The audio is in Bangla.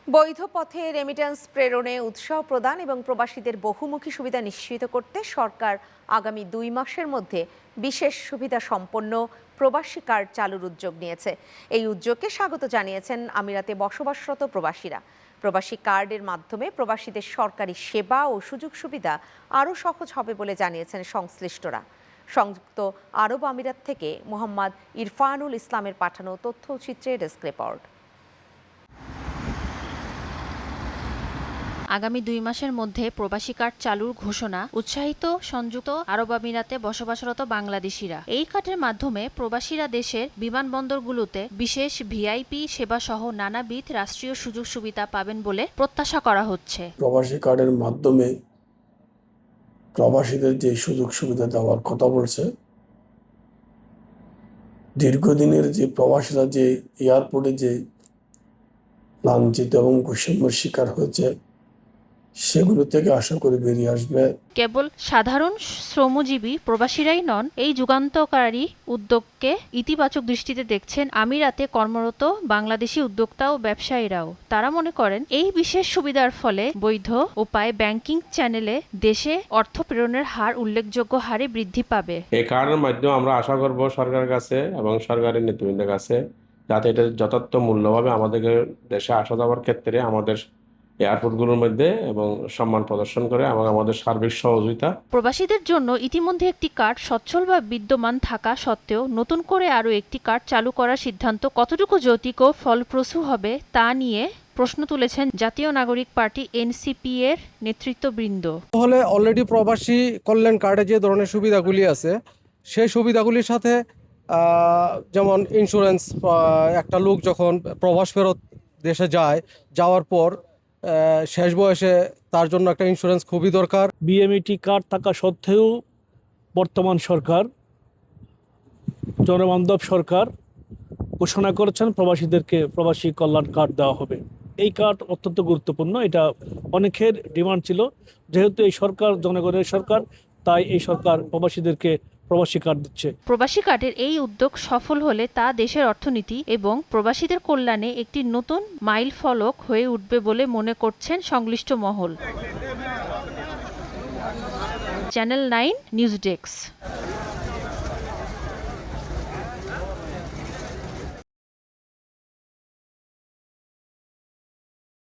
বৈধ পথে রেমিট্যান্স প্রেরণে উৎসাহ প্রদান এবং প্রবাসীদের বহুমুখী সুবিধা নিশ্চিত করতে সরকার আগামী 2 মাসের মধ্যে বিশেষ সুবিধা সম্পন্ন প্রবাসী কার্ড চালুর উদ্যোগ নিয়েছে। এই উদ্যোগকে স্বাগত জানিয়েছেন আমিরাতে বসবাসরত প্রবাসীরা। প্রবাসী কার্ডের মাধ্যমে প্রবাসীদের সরকারি সেবা ও সুযোগ সুবিধা আরও সহজ হবে বলে জানিয়েছেন সংশ্লিষ্টরা। সংযুক্ত আরব আমিরাত থেকে মোহাম্মদ ইরফানুল ইসলামের পাঠানো তথ্যচিত্রে ডেস্ক রিপোর্ট। আগামী 2 মাসের মধ্যে প্রবাসী কার্ড চালুর ঘোষণা উৎসাহিত সংযুক্ত আরব আমিরাতে বসবাসরত বাংলাদেশিরা। এই কার্ডের মাধ্যমে প্রবাসীরা দেশের বিমানবন্দরগুলোতে বিশেষ ভিআইপি সেবা সহ নানাবিধ রাষ্ট্রীয় সুযোগ সুবিধা পাবেন বলে প্রত্যাশা করা হচ্ছে। প্রবাসী কার্ডের মাধ্যমে প্রবাসীদের যে সুযোগ সুবিধা দেওয়ার কথা বলছে, দীর্ঘদিনের যে প্রবাসীরা যে এয়ারপোর্টে যে লাঞ্ছিত এবং বৈষম্যের শিকার হয়েছে, সেগুলো থেকে আশা করি বেরিয়ে আসবে। কেবল সাধারণ শ্রমজীবী প্রবাসীরাই নন, এই যুগান্তকারী উদ্যোগকে ইতিবাচক দৃষ্টিতে দেখছেন আমিরাতে কর্মরত বাংলাদেশি উদ্যোক্তা ও ব্যবসায়ীরাও। তারা মনে করেন এই বিশেষ সুবিধার ফলে বৈধ উপায়ে ব্যাংকিং চ্যানেলে দেশে অর্থ প্রেরণের হার উল্লেখযোগ্য হারে বৃদ্ধি পাবে। এই কার্ডের মাধ্যমে আমরা আশা করব সরকারের কাছে এবং সরকারের নেতৃবৃন্দের কাছে যাতে এটা যথার্থ মূল্যভাবে আমাদেরকে দেশে আসা যাওয়ার ক্ষেত্রে আমাদের এয়ারপোর্টগুলোর মধ্যে এবং সম্মান প্রদর্শন করে এবং আমাদের সার্বিক সহযোগিতা। প্রবাসীদের জন্য ইতিমধ্যে একটি কার্ড সচ্ছল বা বিদ্যমান থাকা সত্ত্বেও নতুন করে আরও একটি কার্ড চালু করার সিদ্ধান্ত কতটুকু যৌক্তিক ও ফলপ্রসূ হবে তা নিয়ে প্রশ্ন তুলেছেন জাতীয় নাগরিক পার্টি এনসিপি এর নেতৃত্ববৃন্দ। হলে অলরেডি প্রবাসী কল্যাণ কার্ডে যে ধরনের সুবিধাগুলি আছে, সেই সুবিধাগুলির সাথে যেমন ইন্স্যুরেন্স, একটা লোক যখন প্রবাস ফেরত দেশে যাওয়ার পর শেষ বয়সে তার জন্য একটা ইন্স্যুরেন্স খুবই দরকার। বিএমইটি কার্ড থাকা সত্ত্বেও বর্তমান সরকার, জনবান্ধব সরকার ঘোষণা করেছেন প্রবাসীদেরকে প্রবাসী কল্যাণ কার্ড দেওয়া হবে। এই কার্ড অত্যন্ত গুরুত্বপূর্ণ, এটা অনেকের ডিমান্ড ছিল। যেহেতু এই সরকার জনগণের সরকার, তাই এই সরকার প্রবাসীদেরকে প্রবাসী কার্ড দিচ্ছে। প্রবাসী কার্ডের এই উদ্যোগ সফল হলে তা দেশের অর্থনীতি এবং প্রবাসীদের কল্যাণে একটি নতুন মাইল ফলক হয়ে উঠবে বলে মনে করছেন সংশ্লিষ্ট মহল। Channel 9 news desk.